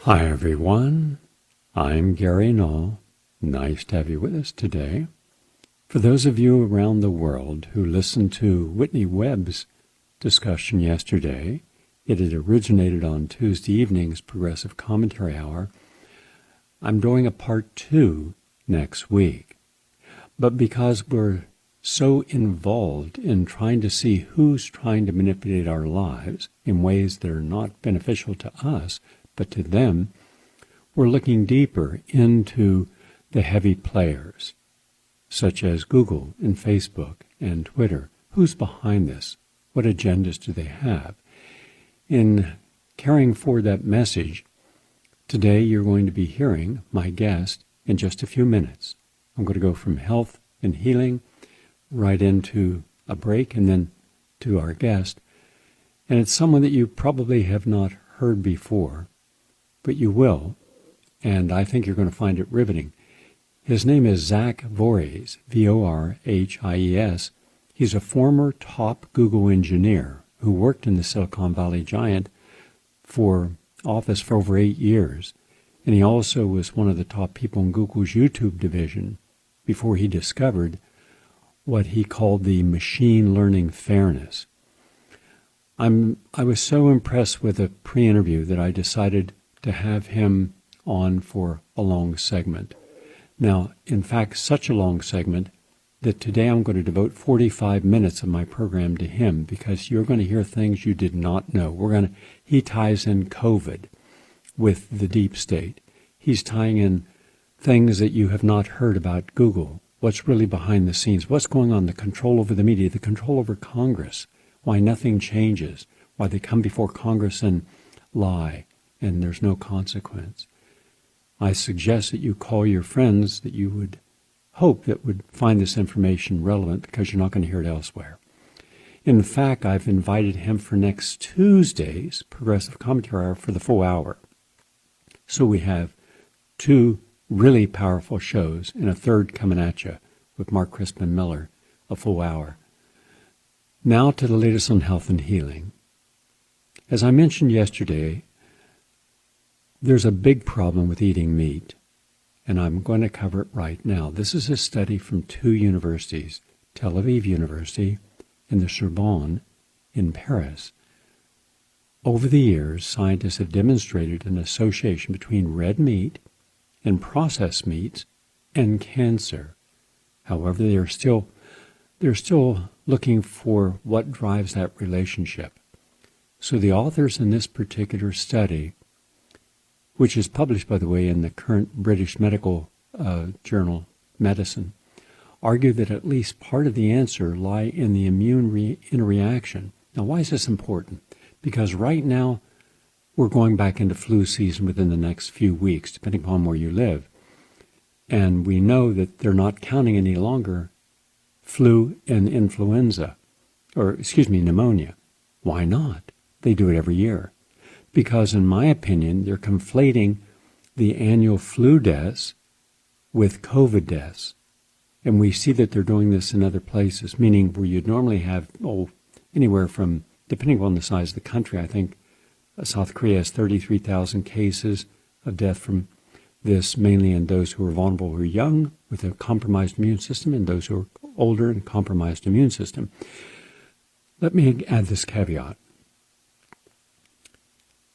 Hi everyone, I'm Gary Null. Nice to have you with us today. For those of you around the world who listened to Whitney Webb's discussion yesterday, it had originated on Tuesday evening's Progressive Commentary Hour. I'm doing a part 2 next week. But because we're so involved in trying to see who's trying to manipulate our lives in ways that are not beneficial to us, but to them, we're looking deeper into the heavy players, such as Google and Facebook and Twitter. Who's behind this? What agendas do they have? In carrying forward that message, today you're going to be hearing my guest in just a few minutes. I'm going to go from health and healing right into a break and then to our guest. And it's someone that you probably have not heard before, but you will, and I think you're going to find it riveting. His name is Zach Voris, V-O-R-H-I-E-S. He's a former top Google engineer who worked in the Silicon Valley giant for office for over 8 years, and he also was one of the top people in Google's YouTube division before he discovered what he called the machine learning fairness. I was so impressed with the pre-interview that I decided to have him on for a long segment. Now, in fact, such a long segment that today I'm going to devote 45 minutes of my program to him because you're going to hear things you did not know. He ties in COVID with the deep state. He's tying in things that you have not heard about Google, what's really behind the scenes, what's going on, the control over the media, the control over Congress, why nothing changes, why they come before Congress and lie, and there's no consequence. I suggest that you call your friends that you would hope that would find this information relevant because you're not going to hear it elsewhere. In fact, I've invited him for next Tuesday's Progressive Commentary Hour for the full hour. So we have 2 really powerful shows and a third coming at you with Mark Crispin Miller, a full hour. Now to the latest on health and healing. As I mentioned yesterday, there's a big problem with eating meat, and I'm going to cover it right now. This is a study from 2 universities, Tel Aviv University and the Sorbonne in Paris. Over the years, scientists have demonstrated an association between red meat and processed meats and cancer. However, they're still looking for what drives that relationship. So the authors in this particular study, which is published, by the way, in the current British medical journal, Medicine, argue that at least part of the answer lie in the immune interaction. Now, why is this important? Because right now, we're going back into flu season within the next few weeks, depending upon where you live. And we know that they're not counting any longer flu and influenza, pneumonia. Why not? They do it every year. Because in my opinion, they're conflating the annual flu deaths with COVID deaths. And we see that they're doing this in other places, meaning where you'd normally have, anywhere from, depending on the size of the country, I think South Korea has 33,000 cases of death from this, mainly in those who are vulnerable, who are young, with a compromised immune system, and those who are older and compromised immune system. Let me add this caveat.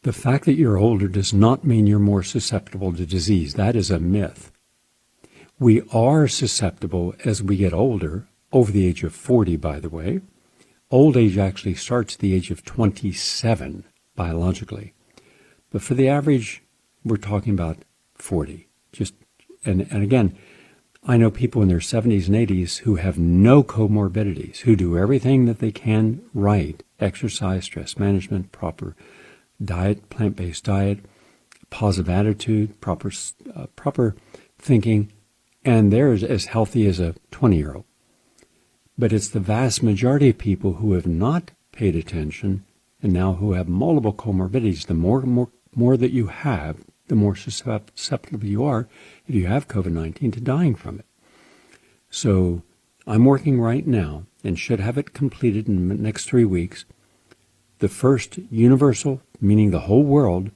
The fact that you're older does not mean you're more susceptible to disease. That is a myth. We are susceptible as we get older, over the age of 40, by the way. Old age actually starts at the age of 27, biologically. But for the average, we're talking about 40. And again, I know people in their 70s and 80s who have no comorbidities, who do everything that they can right, exercise, stress management, proper diet, plant-based diet, positive attitude, proper thinking, and they're as healthy as a 20-year-old. But it's the vast majority of people who have not paid attention and now who have multiple comorbidities. The more that you have, the more susceptible you are, if you have COVID-19, to dying from it. So I'm working right now and should have it completed in the next 3 weeks. The first universal, meaning the whole world,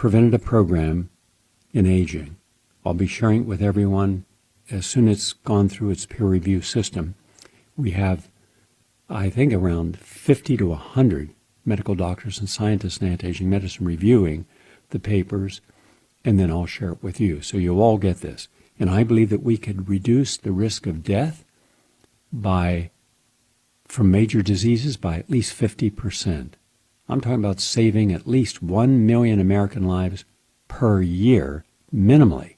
preventative program in aging. I'll be sharing it with everyone as soon as it's gone through its peer review system. We have, I think, around 50 to 100 medical doctors and scientists in anti-aging medicine reviewing the papers, and then I'll share it with you. So you'll all get this. And I believe that we could reduce the risk of death from major diseases by at least 50%. I'm talking about saving at least 1 million American lives per year, minimally,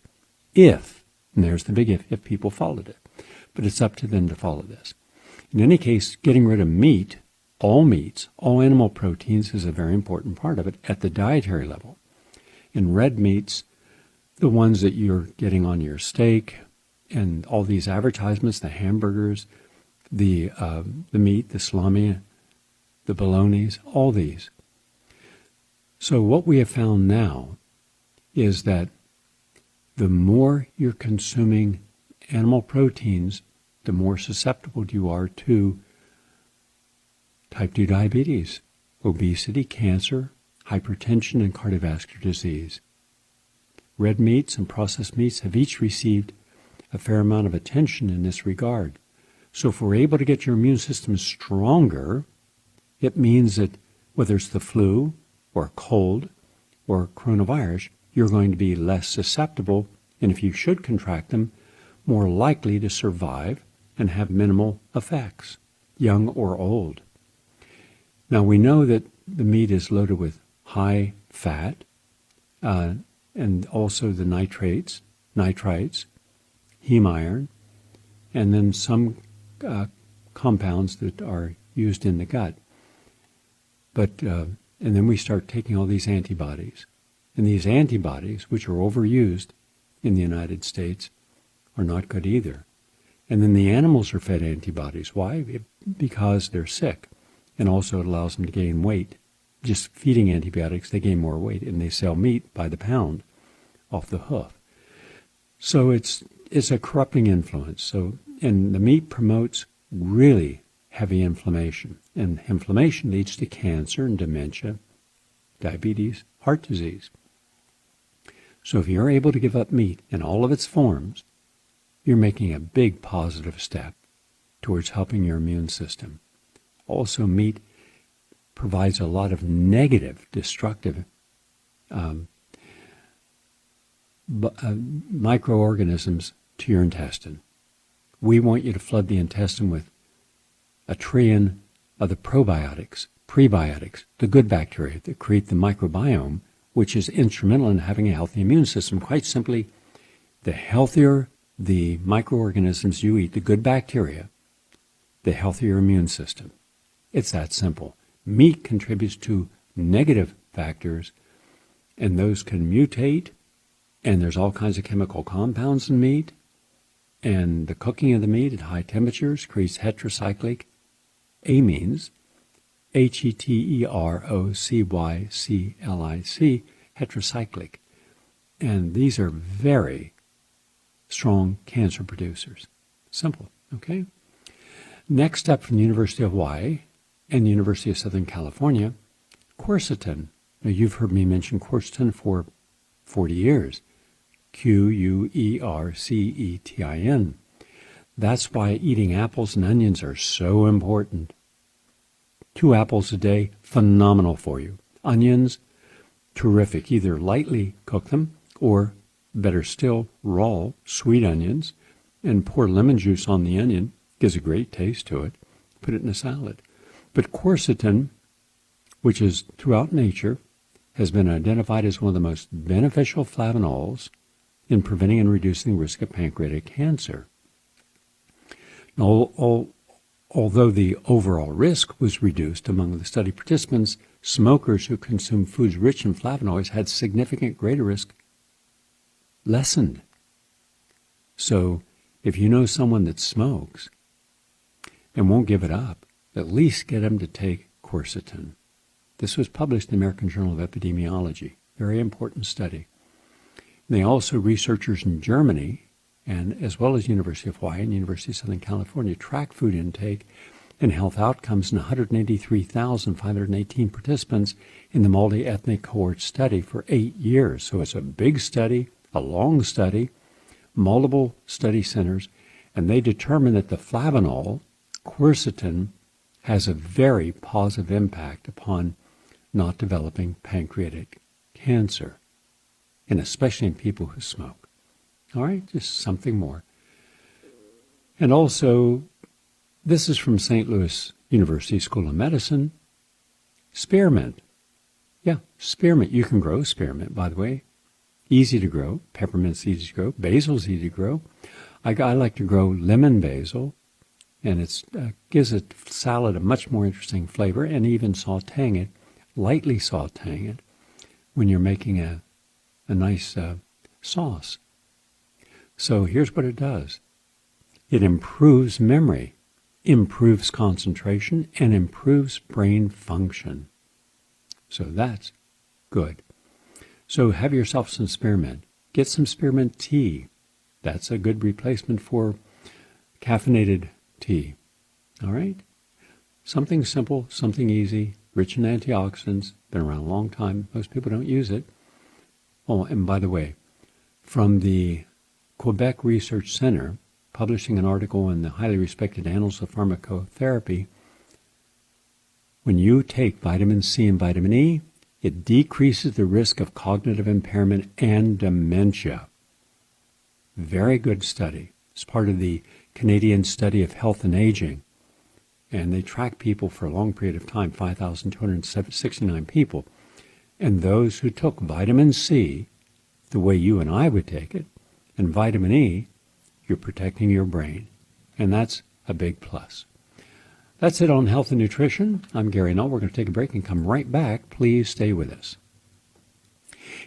if, and there's the big if people followed it. But it's up to them to follow this. In any case, getting rid of meat, all meats, all animal proteins is a very important part of it at the dietary level. In red meats, the ones that you're getting on your steak and all these advertisements, the hamburgers, the meat, the salami, the bolognas, all these. So what we have found now is that the more you're consuming animal proteins, the more susceptible you are to type 2 diabetes, obesity, cancer, hypertension, and cardiovascular disease. Red meats and processed meats have each received a fair amount of attention in this regard. So if we're able to get your immune system stronger, it means that whether it's the flu or a cold or coronavirus, you're going to be less susceptible, and if you should contract them, more likely to survive and have minimal effects, young or old. Now we know that the meat is loaded with high fat and also the nitrites, heme iron, and then some compounds that are used in the gut. But and then we start taking all these antibodies. And these antibodies, which are overused in the United States, are not good either. And then the animals are fed antibodies. Why? Because they're sick. And also it allows them to gain weight. Just feeding antibiotics, they gain more weight, and they sell meat by the pound off the hoof. So it's a corrupting influence. So, and the meat promotes really heavy inflammation. And inflammation leads to cancer and dementia, diabetes, heart disease. So if you're able to give up meat in all of its forms, you're making a big positive step towards helping your immune system. Also, meat provides a lot of negative, destructive microorganisms to your intestine. We want you to flood the intestine with a trillion of the probiotics, prebiotics, the good bacteria that create the microbiome, which is instrumental in having a healthy immune system. Quite simply, the healthier the microorganisms you eat, the good bacteria, the healthier immune system. It's that simple. Meat contributes to negative factors, and those can mutate, and there's all kinds of chemical compounds in meat, and the cooking of the meat at high temperatures creates heterocyclic amines, heterocyclic, heterocyclic, and these are very strong cancer producers. Simple, okay? Next up from the University of Hawaii and the University of Southern California, quercetin. Now you've heard me mention quercetin for 40 years. Quercetin. That's why eating apples and onions are so important. 2 apples a day, phenomenal for you. Onions, terrific. Either lightly cook them or, better still, raw, sweet onions, and pour lemon juice on the onion. Gives a great taste to it. Put it in a salad. But quercetin, which is throughout nature, has been identified as one of the most beneficial flavonols in preventing and reducing the risk of pancreatic cancer. Now, although the overall risk was reduced among the study participants, smokers who consumed foods rich in flavonoids had significant greater risk lessened. So if you know someone that smokes and won't give it up, at least get them to take quercetin. This was published in the American Journal of Epidemiology. Very important study. They also, researchers in Germany, and as well as University of Hawaii and University of Southern California, track food intake and health outcomes in 183,518 participants in the multi-ethnic cohort study for 8 years. So it's a big study, a long study, multiple study centers, and they determined that the flavanol, quercetin, has a very positive impact upon not developing pancreatic cancer, and especially in people who smoke. All right, just something more. And also, this is from St. Louis University School of Medicine. Spearmint. Yeah, spearmint. You can grow spearmint, by the way. Easy to grow. Peppermint's easy to grow. Basil's easy to grow. I like to grow lemon basil, and it gives a salad a much more interesting flavor, and even sautéing it, lightly sautéing it, when you're making a nice sauce. So here's what it does. It improves memory, improves concentration, and improves brain function. So that's good. So have yourself some spearmint. Get some spearmint tea. That's a good replacement for caffeinated tea. All right? Something simple, something easy, rich in antioxidants, been around a long time. Most people don't use it. Oh, and by the way, from the Quebec Research Center, publishing an article in the highly respected Annals of Pharmacotherapy, when you take vitamin C and vitamin E, it decreases the risk of cognitive impairment and dementia. Very good study. It's part of the Canadian Study of Health and Aging. And they track people for a long period of time, 5,269 people. And those who took vitamin C, the way you and I would take it, and vitamin E, you're protecting your brain. And that's a big plus. That's it on health and nutrition. I'm Gary Null. We're going to take a break and come right back. Please stay with us.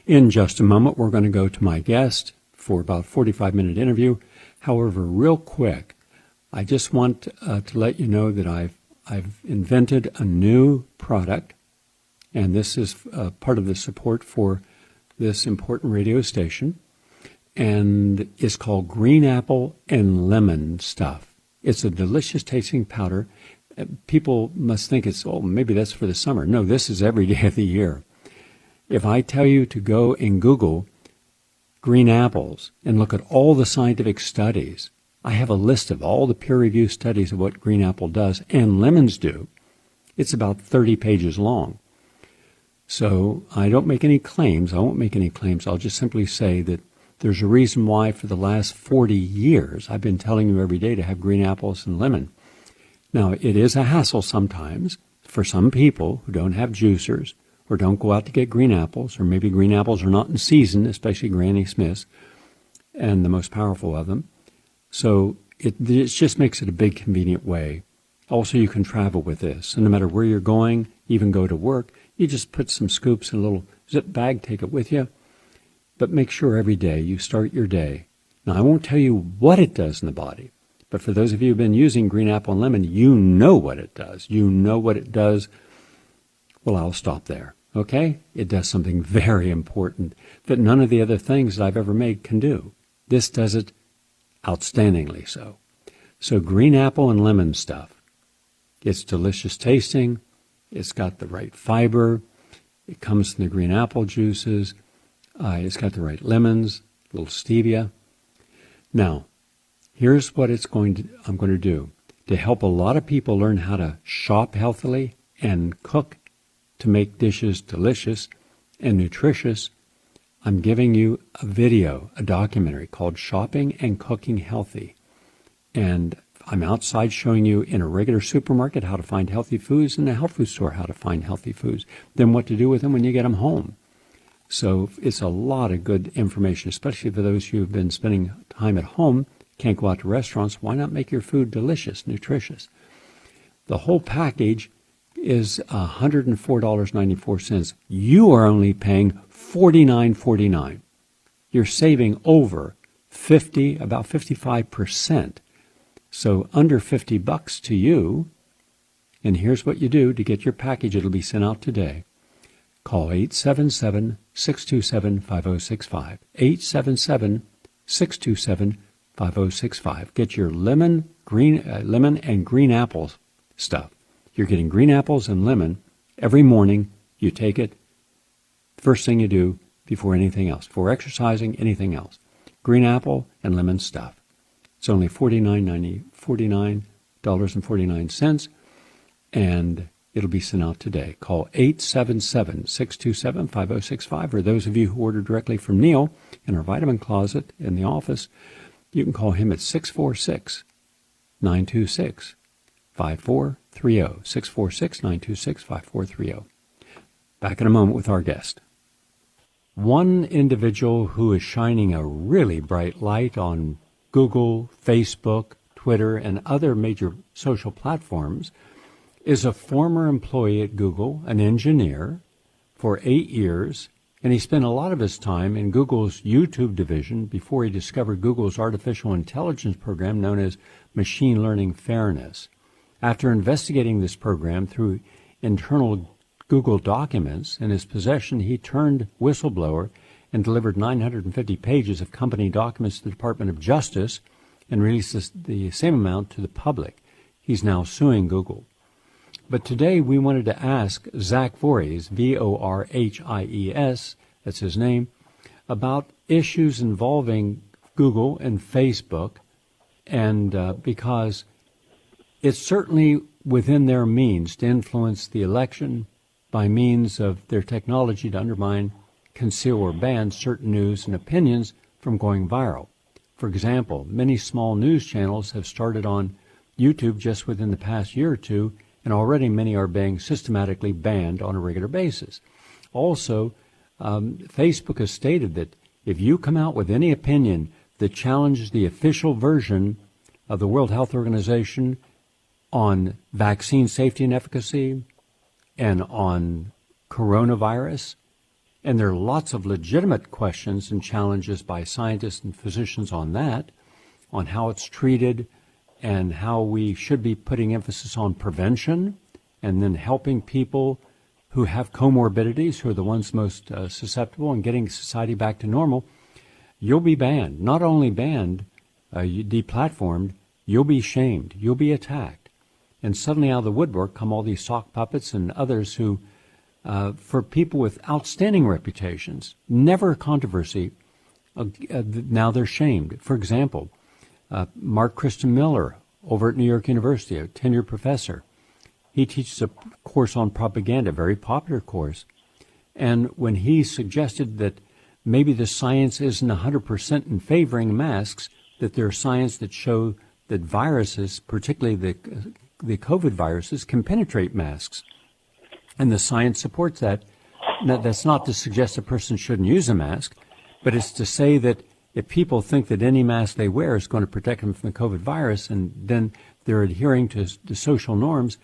In just a moment, we're going to go to my guest for about a 45-minute interview. However, real quick, I just want to let you know that I've invented a new product, and this is part of the support for this important radio station, and it's called Green Apple and Lemon Stuff. It's a delicious tasting powder. People must think it's, oh, maybe that's for the summer. No, this is every day of the year. If I tell you to go and Google green apples and look at all the scientific studies, I have a list of all the peer-reviewed studies of what green apple does and lemons do. It's about 30 pages long. So I don't make any claims. I won't make any claims. I'll just simply say that there's a reason why for the last 40 years I've been telling you every day to have green apples and lemon. Now, it is a hassle sometimes for some people who don't have juicers or don't go out to get green apples, or maybe green apples are not in season, especially Granny Smith's, and the most powerful of them. So it just makes it a big convenient way. Also, you can travel with this. And no matter where you're going, even go to work, you just put some scoops in a little zip bag, take it with you. But make sure every day you start your day. Now, I won't tell you what it does in the body, but for those of you who've been using green apple and lemon, you know what it does. You know what it does. Well, I'll stop there, okay? It does something very important that none of the other things that I've ever made can do. This does it outstandingly so. So green apple and lemon stuff. It's delicious tasting. It's got the right fiber. It comes from the green apple juices. It's got the right lemons, a little stevia. Now, here's what I'm going to do to help a lot of people learn how to shop healthily and cook to make dishes delicious and nutritious. I'm giving you a video, a documentary called Shopping and Cooking Healthy. And I'm outside showing you in a regular supermarket how to find healthy foods, in a health food store how to find healthy foods, then what to do with them when you get them home. So it's a lot of good information, especially for those who have been spending time at home, can't go out to restaurants. Why not make your food delicious, nutritious? The whole package is $104.94. You are only paying $49.49. You're saving over about 55%. So under $50 to you. And here's what you do to get your package. It'll be sent out today. Call 877-627-5065. 877-627-5065. Get your lemon and green apple stuff. You're getting green apples and lemon every morning. You take it first thing you do before anything else, before exercising, anything else. Green apple and lemon stuff. It's only $49.49, and it'll be sent out today. Call 877-627-5065, or those of you who order directly from Neil in our vitamin closet in the office, you can call him at 646-926-5430, 646-926-5430. Back in a moment with our guest. One individual who is shining a really bright light on Google, Facebook, Twitter, and other major social platforms is a former employee at Google, an engineer, for 8 years, and he spent a lot of his time in Google's YouTube division before he discovered Google's artificial intelligence program known as Machine Learning Fairness. After investigating this program through internal Google documents in his possession, he turned whistleblower and delivered 950 pages of company documents to the Department of Justice and released the same amount to the public. He's now suing Google. But today we wanted to ask Zach Voris, Vorhies, that's his name, about issues involving Google and Facebook, and because it's certainly within their means to influence the election by means of their technology to undermine, conceal, or ban certain news and opinions from going viral. For example, many small news channels have started on YouTube just within the past year or two, and already many are being systematically banned on a regular basis. Also, Facebook has stated that if you come out with any opinion that challenges the official version of the World Health Organization on vaccine safety and efficacy and on coronavirus, and there are lots of legitimate questions and challenges by scientists and physicians on that, on how it's treated and how we should be putting emphasis on prevention and then helping people who have comorbidities, who are the ones most susceptible, and getting society back to normal, you'll be banned. Not only banned, deplatformed, you'll be shamed, you'll be attacked. And suddenly out of the woodwork come all these sock puppets and others who, for people with outstanding reputations, never a controversy, now they're shamed. For example, Mark Christian Miller over at New York University, a tenured professor. He teaches a course on propaganda, a very popular course. And when he suggested that maybe the science isn't 100% in favoring masks, that there's science that show that viruses, particularly the COVID viruses, can penetrate masks. And the science supports that. Now, that's not to suggest a person shouldn't use a mask, but it's to say that if people think that any mask they wear is going to protect them from the COVID virus, and then they're adhering to the social norms,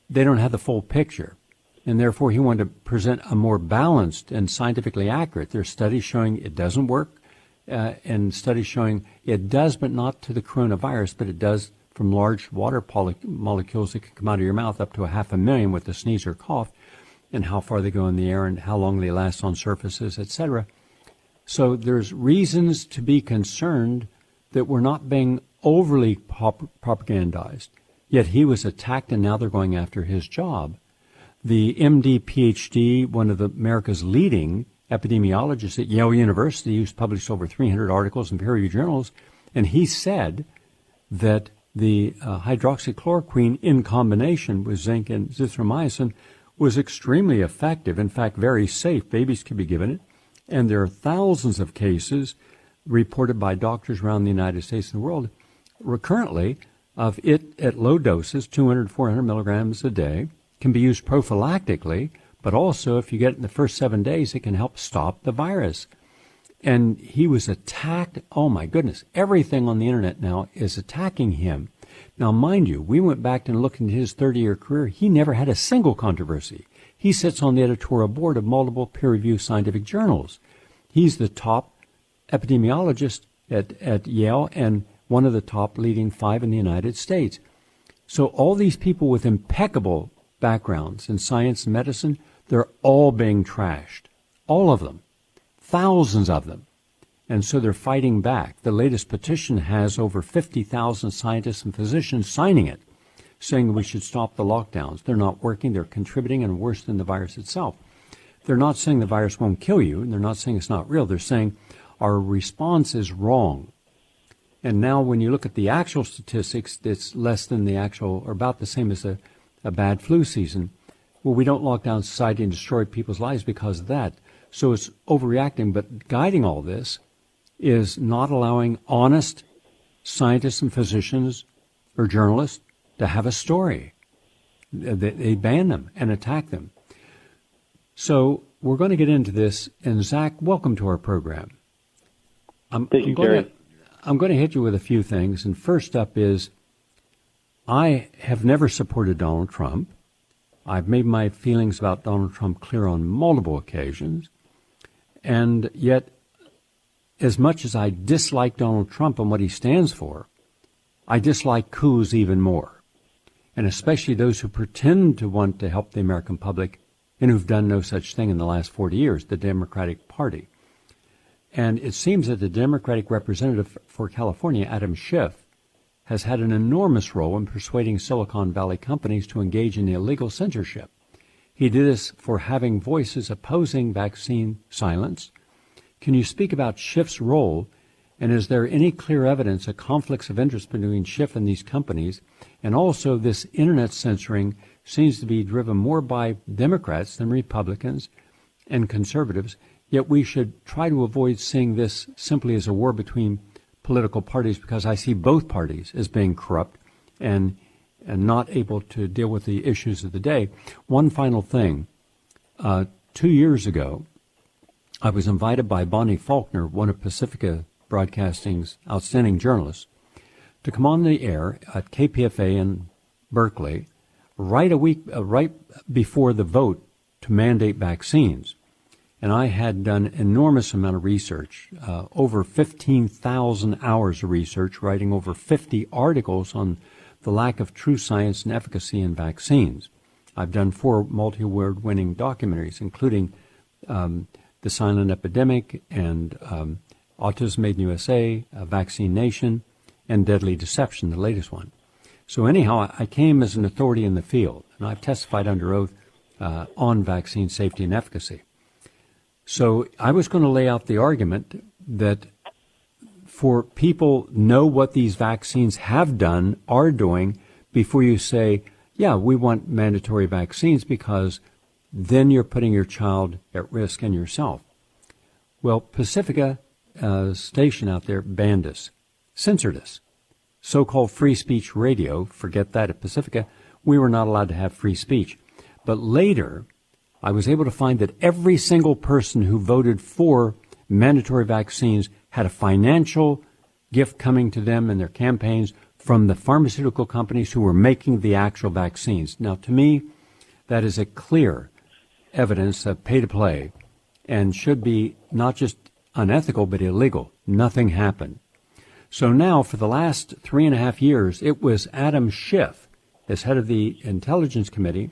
they don't have the full picture. And therefore, he wanted to present a more balanced and scientifically accurate. There are studies showing it doesn't work, and studies showing it does, but not to the coronavirus, but it does from large water molecules that can come out of your mouth, up to 500,000 with a sneeze or cough, and how far they go in the air and how long they last on surfaces, etc. So there's reasons to be concerned that we're not being overly propagandized. Yet he was attacked, and now they're going after his job. The MD, PhD, one of America's leading epidemiologists at Yale University, who's published over 300 articles in peer-reviewed journals, and he said that the hydroxychloroquine in combination with zinc and zithromycin was extremely effective, in fact, very safe. Babies could be given it. And there are thousands of cases reported by doctors around the United States and the world recurrently of it at low doses, 200, 400 milligrams a day, can be used prophylactically, but also if you get it in the first 7 days, it can help stop the virus. And he was attacked. Oh, my goodness. Everything on the Internet now is attacking him. Now, mind you, we went back and looked into his 30-year career. He never had a single controversy. He sits on the editorial board of multiple peer-reviewed scientific journals. He's the top epidemiologist at Yale and one of the top leading 5 in the United States. So all these people with impeccable backgrounds in science and medicine, they're all being trashed. All of them. Thousands of them. And so they're fighting back. The latest petition has over 50,000 scientists and physicians signing it. saying we should stop the lockdowns. They're not working. They're contributing and worse than the virus itself. They're not saying the virus won't kill you, and they're not saying it's not real. They're saying our response is wrong. And now when you look at the actual statistics, it's less than the actual, or about the same as a bad flu season. Well, we don't lock down society and destroy people's lives because of that. So it's overreacting, but guiding all this is not allowing honest scientists and physicians or journalists to have a story. They ban them and attack them. So we're going to get into this. And Zach, welcome to our program. Thank you, Gary. I'm going to hit you with a few things. And first up is, I have never supported Donald Trump. I've made my feelings about Donald Trump clear on multiple occasions. And yet, as much as I dislike Donald Trump and what he stands for, I dislike coups even more. And especially those who pretend to want to help the American public and who've done no such thing in the last 40 years, the Democratic Party. And it seems that the Democratic representative for California, Adam Schiff, has had an enormous role in persuading Silicon Valley companies to engage in illegal censorship. He did this for having voices opposing vaccine silence. Can you speak about Schiff's role, and is there any clear evidence of conflicts of interest between Schiff and these companies? And also, this internet censoring seems to be driven more by Democrats than Republicans and conservatives, yet we should try to avoid seeing this simply as a war between political parties, because I see both parties as being corrupt and not able to deal with the issues of the day. One final thing. 2 years ago, I was invited by Bonnie Faulkner, one of Pacifica Broadcasting's outstanding journalists, to come on the air at KPFA in Berkeley right before the vote to mandate vaccines. And I had done an enormous amount of research, over 15,000 hours of research, writing over 50 articles on the lack of true science and efficacy in vaccines. I've done 4 multi-award-winning documentaries, including The Silent Epidemic and Autism Made in USA, Vaccine Nation, and Deadly Deception, the latest one. So anyhow, I came as an authority in the field, and I've testified under oath on vaccine safety and efficacy. So I was going to lay out the argument that for people know what these vaccines have done, are doing, before you say, yeah, we want mandatory vaccines, because then you're putting your child at risk and yourself. Well, Pacifica station out there banned us, censored us. So-called free speech radio, forget that at Pacifica, we were not allowed to have free speech. But later, I was able to find that every single person who voted for mandatory vaccines had a financial gift coming to them in their campaigns from the pharmaceutical companies who were making the actual vaccines. Now, to me, that is a clear evidence of pay-to-play and should be not just unethical but illegal. Nothing happened. So now, for the last 3.5 years, it was Adam Schiff, as head of the Intelligence Committee,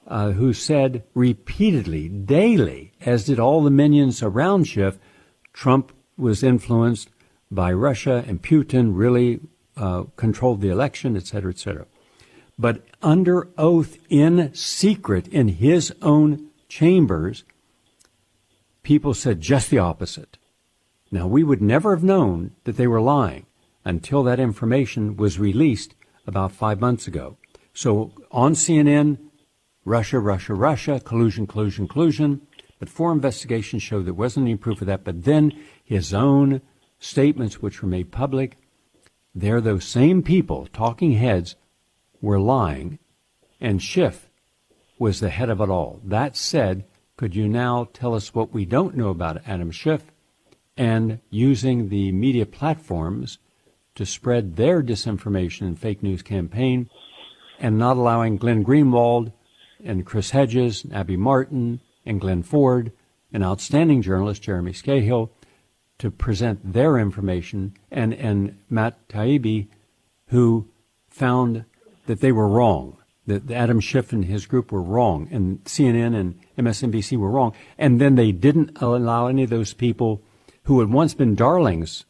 who said repeatedly, daily, as did all the minions around Schiff, Trump was influenced by Russia and Putin really controlled the election, et cetera, et cetera. But under oath, in secret, in his own chambers, people said just the opposite. Now, we would never have known that they were lying until that information was released about 5 months ago. So on CNN, Russia, collusion. But 4 investigations showed there wasn't any proof of that. But then his own statements, which were made public, there those same people, talking heads, were lying, and Schiff was the head of it all. That said, could you now tell us what we don't know about Adam Schiff and using the media platforms to spread their disinformation and fake news campaign, and not allowing Glenn Greenwald and Chris Hedges, and Abby Martin, and Glenn Ford, an outstanding journalist, Jeremy Scahill, to present their information, and Matt Taibbi, who found that they were wrong, that Adam Schiff and his group were wrong, and CNN and MSNBC were wrong. And then they didn't allow any of those people who had once been darlings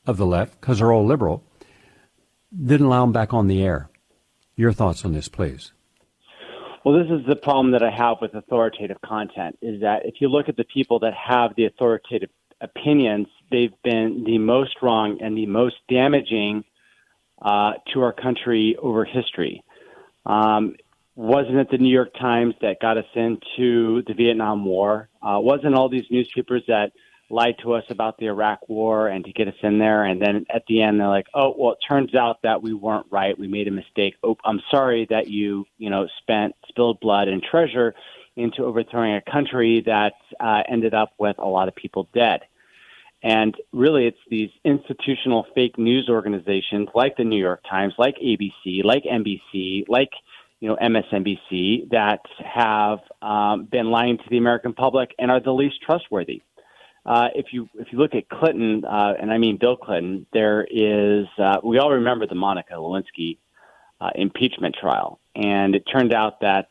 of the left, because they're all liberal, didn't allow them back on the air. Your thoughts on this, please. Well, this is the problem that I have with authoritative content, is that if you look at the people that have the authoritative opinions, they've been the most wrong and the most damaging to our country over history. Wasn't it the New York Times that got us into the Vietnam War? Wasn't all these newspapers that lied to us about the Iraq War and to get us in there? And then at the end, they're like, oh, well, it turns out that we weren't right. We made a mistake. Oh, I'm sorry that you spilled blood and treasure into overthrowing a country that ended up with a lot of people dead. And really, it's these institutional fake news organizations like the New York Times, like ABC, like NBC, like MSNBC that have been lying to the American public and are the least trustworthy. If you look at Clinton, and I mean Bill Clinton, there is we all remember the Monica Lewinsky impeachment trial, and it turned out that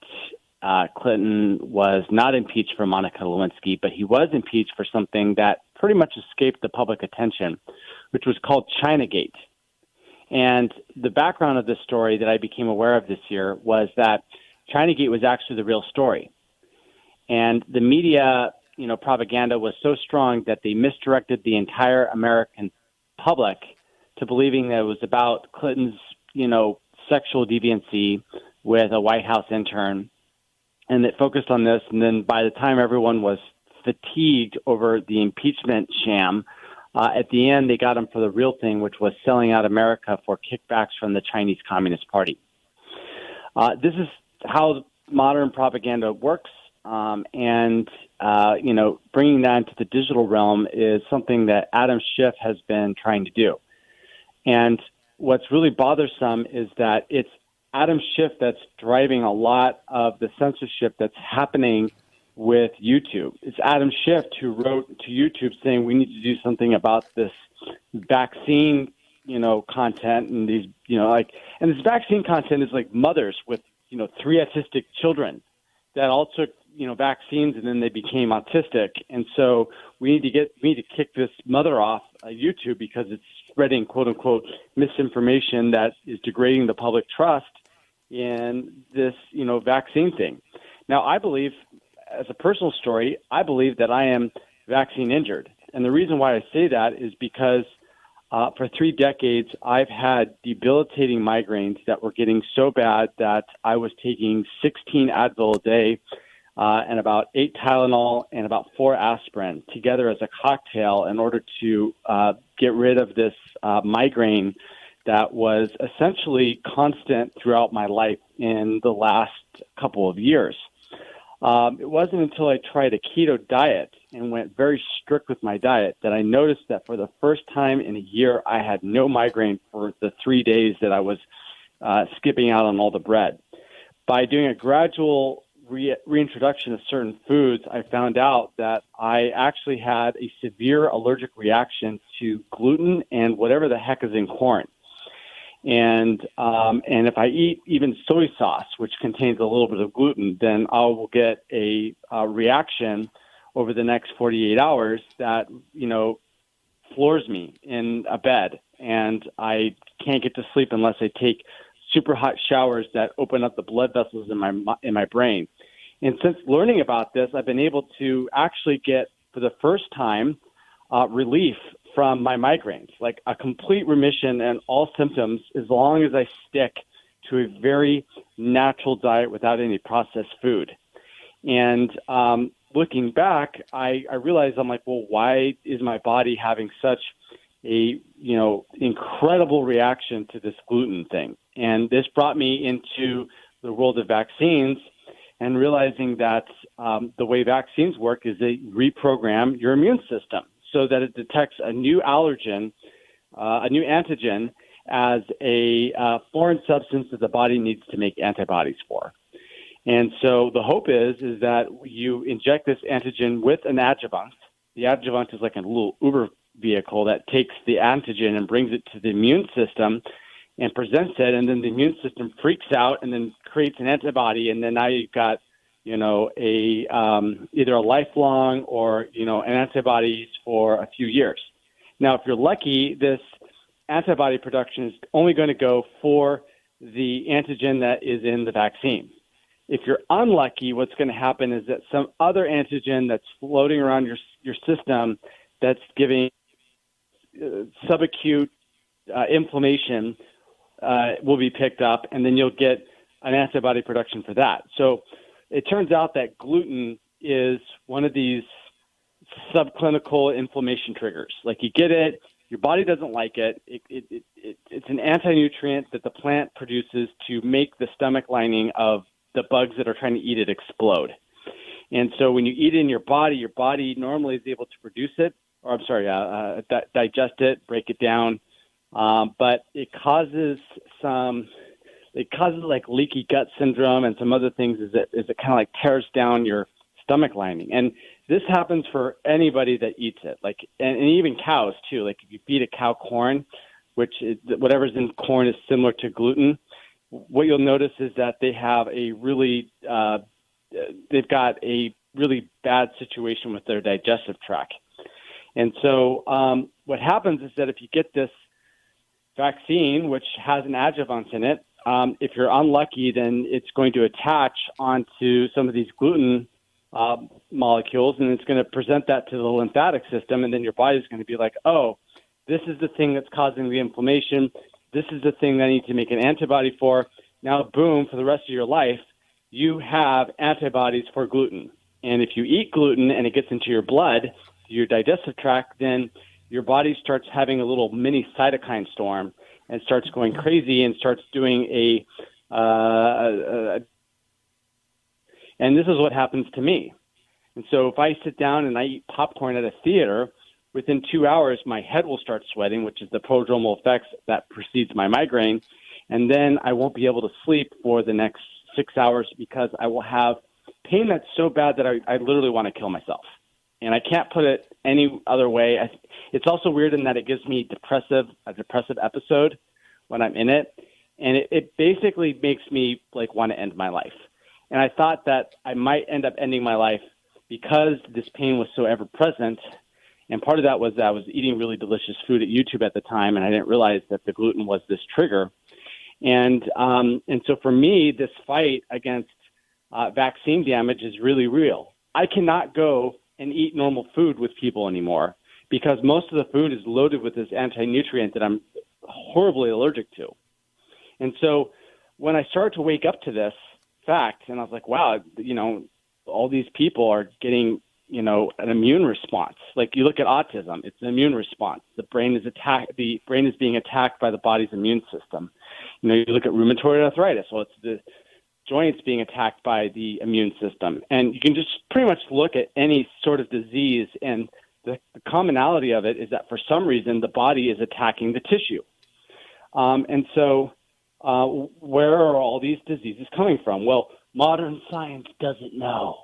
Clinton was not impeached for Monica Lewinsky, but he was impeached for something that pretty much escaped the public attention, which was called Chinagate. And the background of this story that I became aware of this year was that Chinagate was actually the real story. And the media, propaganda was so strong that they misdirected the entire American public to believing that it was about Clinton's, sexual deviancy with a White House intern. And it focused on this. And then by the time everyone was fatigued over the impeachment sham, at the end, they got him for the real thing, which was selling out America for kickbacks from the Chinese Communist Party. This is how modern propaganda works. And bringing that into the digital realm is something that Adam Schiff has been trying to do. And what's really bothersome is that it's Adam Schiff that's driving a lot of the censorship that's happening with YouTube. It's Adam Schiff who wrote to YouTube saying we need to do something about this vaccine, content and these, and this vaccine content is like mothers with, 3 autistic children that all took, vaccines and then they became autistic. And so we need to kick this mother off YouTube because it's spreading quote unquote misinformation that is degrading the public trust in this, vaccine thing. Now, I believe, as a personal story, I believe that I am vaccine injured. And the reason why I say that is because for 3 decades, I've had debilitating migraines that were getting so bad that I was taking 16 Advil a day and about 8 Tylenol and about 4 aspirin together as a cocktail in order to get rid of this migraine that was essentially constant throughout my life in the last couple of years. It wasn't until I tried a keto diet and went very strict with my diet that I noticed that for the first time in a year, I had no migraine for the 3 days that I was skipping out on all the bread. By doing a gradual reintroduction of certain foods, I found out that I actually had a severe allergic reaction to gluten and whatever the heck is in corn. And if I eat even soy sauce, which contains a little bit of gluten, then I will get a reaction over the next 48 hours that, floors me in a bed. And I can't get to sleep unless I take super hot showers that open up the blood vessels in my brain. And since learning about this, I've been able to actually get, for the first time, relief from my migraines, like a complete remission and all symptoms, as long as I stick to a very natural diet without any processed food. And looking back, I realized, I'm like, well, why is my body having such a, incredible reaction to this gluten thing? And this brought me into the world of vaccines and realizing that the way vaccines work is they reprogram your immune system so that it detects a new allergen, a new antigen, as a foreign substance that the body needs to make antibodies for. And so the hope is that you inject this antigen with an adjuvant. The adjuvant is like a little Uber vehicle that takes the antigen and brings it to the immune system and presents it, and then the immune system freaks out and then creates an antibody, and then now you've got either a lifelong or, an antibodies for a few years. Now, if you're lucky, this antibody production is only going to go for, the antigen that is in the vaccine. If you're unlucky, what's going to happen is that some other antigen that's floating around your system that's giving subacute inflammation will be picked up, and then you'll get an antibody production for that. So it turns out that gluten is one of these subclinical inflammation triggers. Like you get it, your body doesn't like it. It's an anti-nutrient that the plant produces to make the stomach lining of the bugs that are trying to eat it explode. And so when you eat it in your body normally is able to produce it, or digest it, break it down. But it causes like leaky gut syndrome and some other things is it kind of like tears down your stomach lining. And this happens for anybody that eats it, like, and even cows too. Like if you feed a cow corn, which is, whatever's in corn is similar to gluten, what you'll notice is that they have they've got a really bad situation with their digestive tract. And so what happens is that if you get this vaccine, which has an adjuvant in it, if you're unlucky, then it's going to attach onto some of these gluten molecules, and it's going to present that to the lymphatic system, and then your body's going to be like, oh, this is the thing that's causing the inflammation. This is the thing that I need to make an antibody for. Now, boom, for the rest of your life, you have antibodies for gluten. And if you eat gluten and it gets into your blood, your digestive tract, then your body starts having a little mini cytokine storm and starts going crazy and starts doing and this is what happens to me. And so if I sit down and I eat popcorn at a theater, within 2 hours, my head will start sweating, which is the prodromal effects that precedes my migraine. And then I won't be able to sleep for the next 6 hours because I will have pain that's so bad that I literally want to kill myself. And I can't put it any other way. It's also weird in that it gives me a depressive episode when I'm in it. And it basically makes me like want to end my life. And I thought that I might end up ending my life because this pain was so ever present. And part of that was that I was eating really delicious food at YouTube at the time, and I didn't realize that the gluten was this trigger. And so for me, this fight against vaccine damage is really real. I cannot go and eat normal food with people anymore because most of the food is loaded with this anti-nutrient that I'm horribly allergic to. And so when I started to wake up to this fact, and I was like, wow, all these people are getting, an immune response. Like you look at autism, it's an immune response. The brain is being attacked by the body's immune system. You look at rheumatoid arthritis. Well, it's the joints being attacked by the immune system. And you can just pretty much look at any sort of disease, and the commonality of it is that for some reason the body is attacking the tissue. And so where are all these diseases coming from? Well, modern science doesn't know.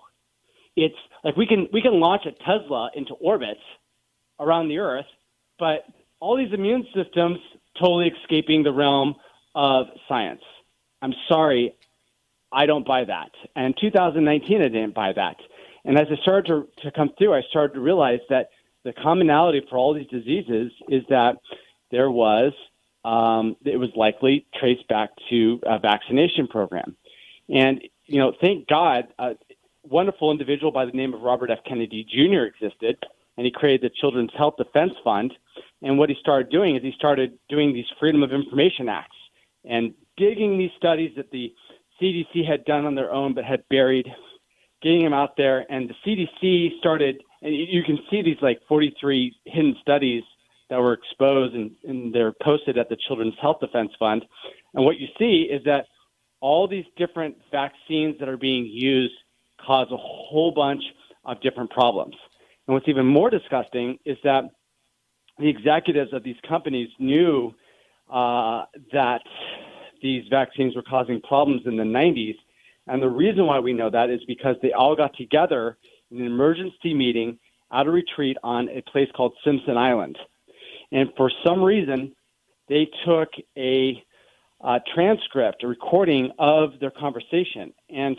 It's like we can launch a Tesla into orbit around the Earth, but all these immune systems totally escaping the realm of science. I'm sorry, I don't buy that. And in 2019, I didn't buy that. And as I started to come through, I started to realize that the commonality for all these diseases is that it was likely traced back to a vaccination program. And, thank God, a wonderful individual by the name of Robert F. Kennedy Jr. existed, and he created the Children's Health Defense Fund. And what he started doing is he started doing these Freedom of Information Acts and digging these studies that the CDC had done on their own but had buried, getting them out there. And the CDC started, and you can see these like 43 hidden studies that were exposed, and they're posted at the Children's Health Defense Fund. And what you see is that all these different vaccines that are being used cause a whole bunch of different problems. And what's even more disgusting is that the executives of these companies knew that these vaccines were causing problems in the 90s. And the reason why we know that is because they all got together in an emergency meeting at a retreat on a place called Simpson Island. And for some reason, they took a transcript, a recording of their conversation, and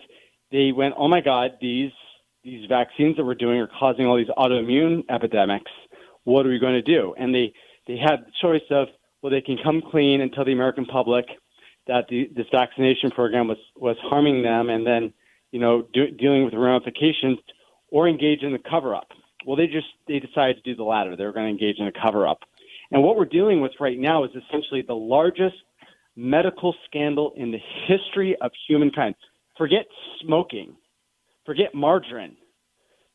they went, oh my God, these vaccines that we're doing are causing all these autoimmune epidemics. What are we going to do? And they had the choice of, well, they can come clean and tell the American public that this vaccination program was harming them, and then dealing with the ramifications, or engage in the cover-up. Well, they decided to do the latter. They were going to engage in a cover-up. And what we're dealing with right now is essentially the largest medical scandal in the history of humankind. Forget smoking. Forget margarine.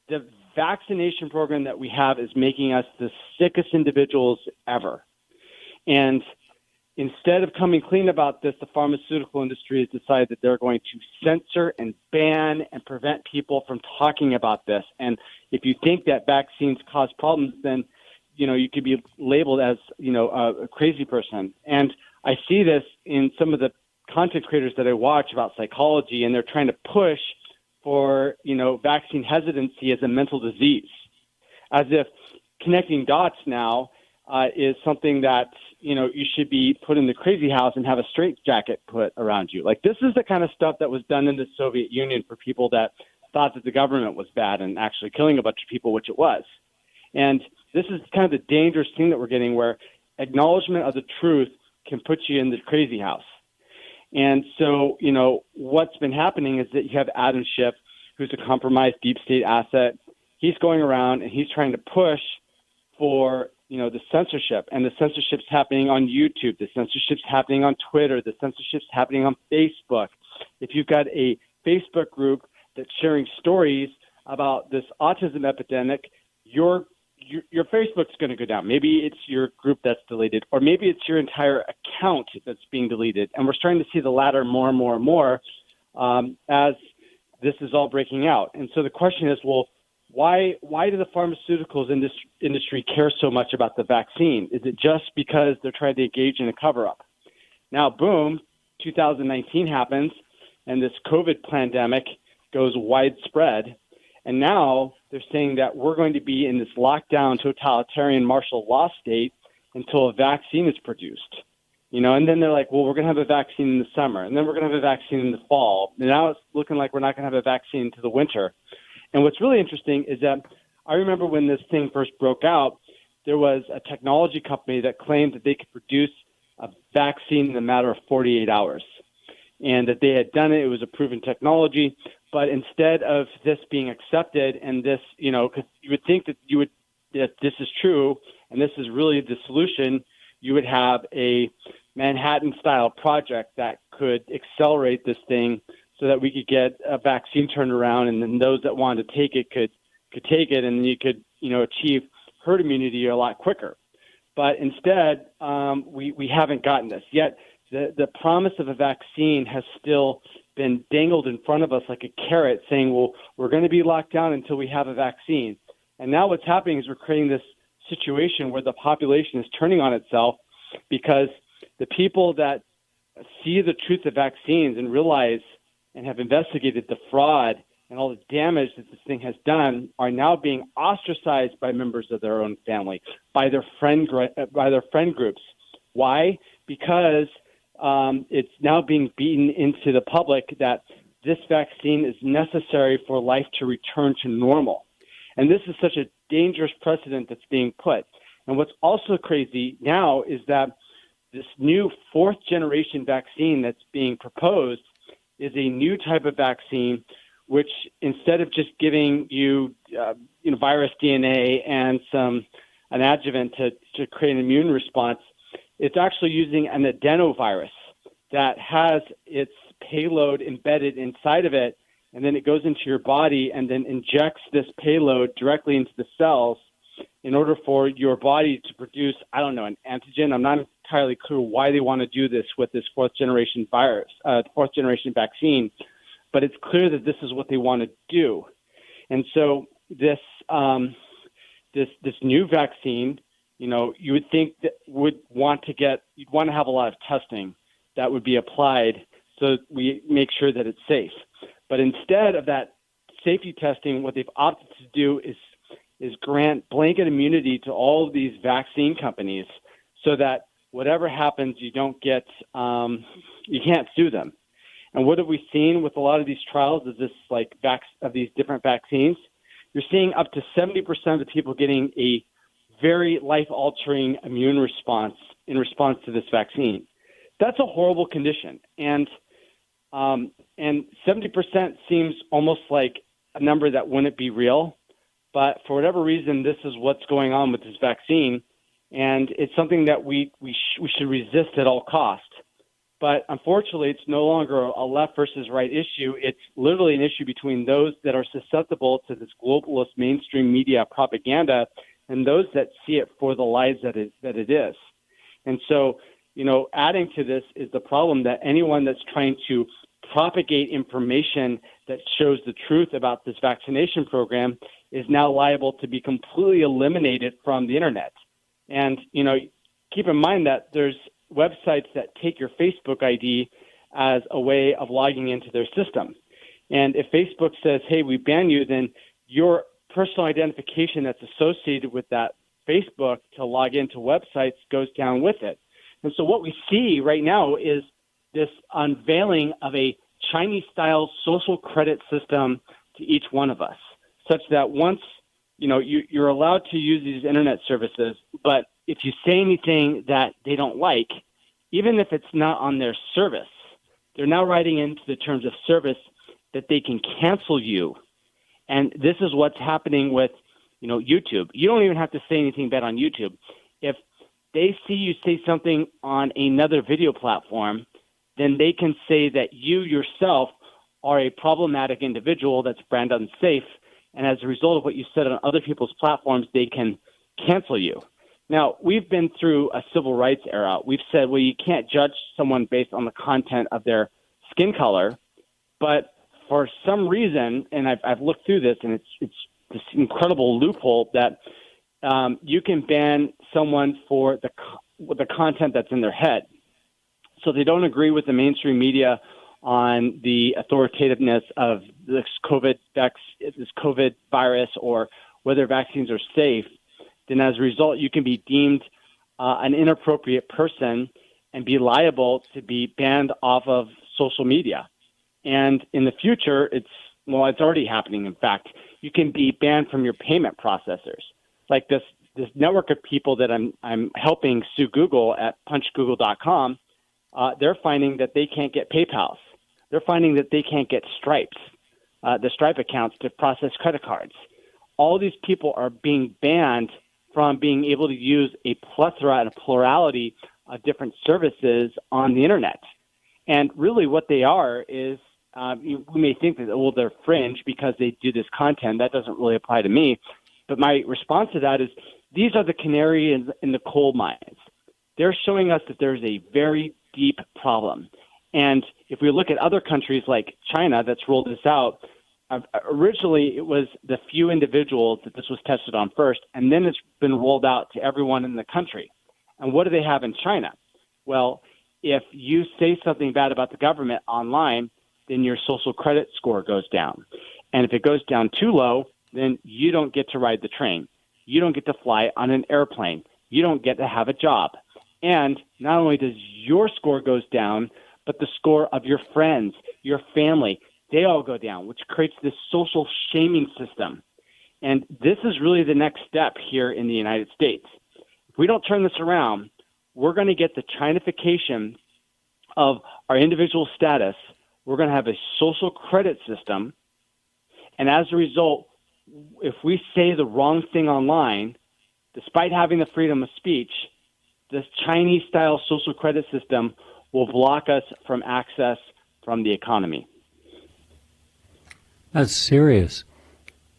The vaccination program that we have is making us the sickest individuals ever. And instead of coming clean about this, the pharmaceutical industry has decided that they're going to censor and ban and prevent people from talking about this. And if you think that vaccines cause problems, then you could be labeled as a crazy person. And I see this in some of the content creators that I watch about psychology, and they're trying to push for vaccine hesitancy as a mental disease, as if connecting dots now is something that you should be put in the crazy house and have a straitjacket put around you. Like, this is the kind of stuff that was done in the Soviet Union for people that thought that the government was bad and actually killing a bunch of people, which it was. And this is kind of the dangerous thing that we're getting, where acknowledgement of the truth can put you in the crazy house. And so, what's been happening is that you have Adam Schiff, who's a compromised deep state asset. He's going around and he's trying to push for, the censorship. And the censorship's happening on YouTube. The censorship's happening on Twitter. The censorship's happening on Facebook. If you've got a Facebook group that's sharing stories about this autism epidemic, your Facebook's going to go down. Maybe it's your group that's deleted, or maybe it's your entire account that's being deleted. And we're starting to see the latter more and more and more as this is all breaking out. And so the question is, well, why do the pharmaceuticals industry care so much about the vaccine? Is it just because they're trying to engage in a cover-up? Now, boom, 2019 happens, and this COVID pandemic goes widespread. And now they're saying that we're going to be in this lockdown, totalitarian martial law state until a vaccine is produced. And then they're like, well, we're going to have a vaccine in the summer, and then we're going to have a vaccine in the fall. And now it's looking like we're not going to have a vaccine into the winter. And what's really interesting is that I remember when this thing first broke out, there was a technology company that claimed that they could produce a vaccine in a matter of 48 hours, and that they had done it. It was a proven technology. But instead of this being accepted, and this, because you would think that that this is true and this is really the solution, you would have a Manhattan-style project that could accelerate this thing so that we could get a vaccine turned around, and then those that wanted to take it could take it, and then you could achieve herd immunity a lot quicker. But instead, we haven't gotten this yet. The promise of a vaccine has still been dangled in front of us like a carrot, saying, well, we're going to be locked down until we have a vaccine. And now what's happening is we're creating this situation where the population is turning on itself, because the people that see the truth of vaccines and realize and have investigated the fraud and all the damage that this thing has done are now being ostracized by members of their own family, by their friend groups. Why? Because it's now being beaten into the public that this vaccine is necessary for life to return to normal. And this is such a dangerous precedent that's being put. And what's also crazy now is that this new fourth generation vaccine that's being proposed is a new type of vaccine, which instead of just giving you, virus DNA and an adjuvant to create an immune response, it's actually using an adenovirus that has its payload embedded inside of it, and then it goes into your body and then injects this payload directly into the cells in order for your body to produce, an antigen. I'm not entirely clear why they want to do this with this fourth generation vaccine, but it's clear that this is what they want to do. And so this new vaccine, you would think that you'd want to have a lot of testing that would be applied so we make sure that it's safe. But instead of that safety testing, what they've opted to do is grant blanket immunity to all of these vaccine companies so that whatever happens, you don't get, you can't sue them. And what have we seen with a lot of these trials is this of these different vaccines? You're seeing up to 70% of the people getting a very life-altering immune response in response to this vaccine. that's a horrible condition. And 70% seems almost like a number that wouldn't be real. But for whatever reason, this is what's going on with this vaccine. And it's something that we should resist at all costs. But unfortunately, it's no longer a left versus right issue. It's literally an issue between those that are susceptible to this globalist mainstream media propaganda and those that see it for the lies that it is. And so, adding to this is the problem that anyone that's trying to propagate information that shows the truth about this vaccination program is now liable to be completely eliminated from the internet. And, keep in mind that there's websites that take your Facebook ID as a way of logging into their system. And if Facebook says, hey, we ban you, then your personal identification that's associated with that Facebook to log into websites goes down with it. And so what we see right now is this unveiling of a Chinese-style social credit system to each one of us, such that once, you're allowed to use these internet services, but if you say anything that they don't like, even if it's not on their service, they're now writing into the terms of service that they can cancel you. And this is what's happening with, YouTube. You don't even have to say anything bad on YouTube. If they see you say something on another video platform, then they can say that you yourself are a problematic individual that's brand unsafe. And as a result of what you said on other people's platforms, they can cancel you. Now, we've been through a civil rights era. We've said, well, you can't judge someone based on the content of their skin color. But for some reason, and I've looked through this, and it's this incredible loophole that you can ban someone for the content that's in their head. So they don't agree with the mainstream media on the authoritativeness of this COVID virus or whether vaccines are safe. Then as a result, you can be deemed an inappropriate person and be liable to be banned off of social media. And in the future, it's already happening. In fact, you can be banned from your payment processors. Like this network of people that I'm helping sue Google at punchgoogle.com, they're finding that they can't get PayPals. They're finding that they can't get Stripes, the Stripe accounts to process credit cards. All these people are being banned from being able to use a plethora and a plurality of different services on the internet. And really what they are is, we may think that, they're fringe because they do this content. That doesn't really apply to me. But my response to that is these are the canary in the coal mines. They're showing us that there's a very deep problem. And if we look at other countries like China that's rolled this out, originally it was the few individuals that this was tested on first, and then it's been rolled out to everyone in the country. And what do they have in China? Well, if you say something bad about the government online, then your social credit score goes down. And if it goes down too low, then you don't get to ride the train. You don't get to fly on an airplane. You don't get to have a job. And not only does your score goes down, but the score of your friends, your family, they all go down, which creates this social shaming system. And this is really the next step here in the United States. If we don't turn this around, we're going to get the Chinification of our individual status. We're going to have a social credit system. And as a result, if we say the wrong thing online, despite having the freedom of speech, this Chinese-style social credit system will block us from access from the economy. That's serious,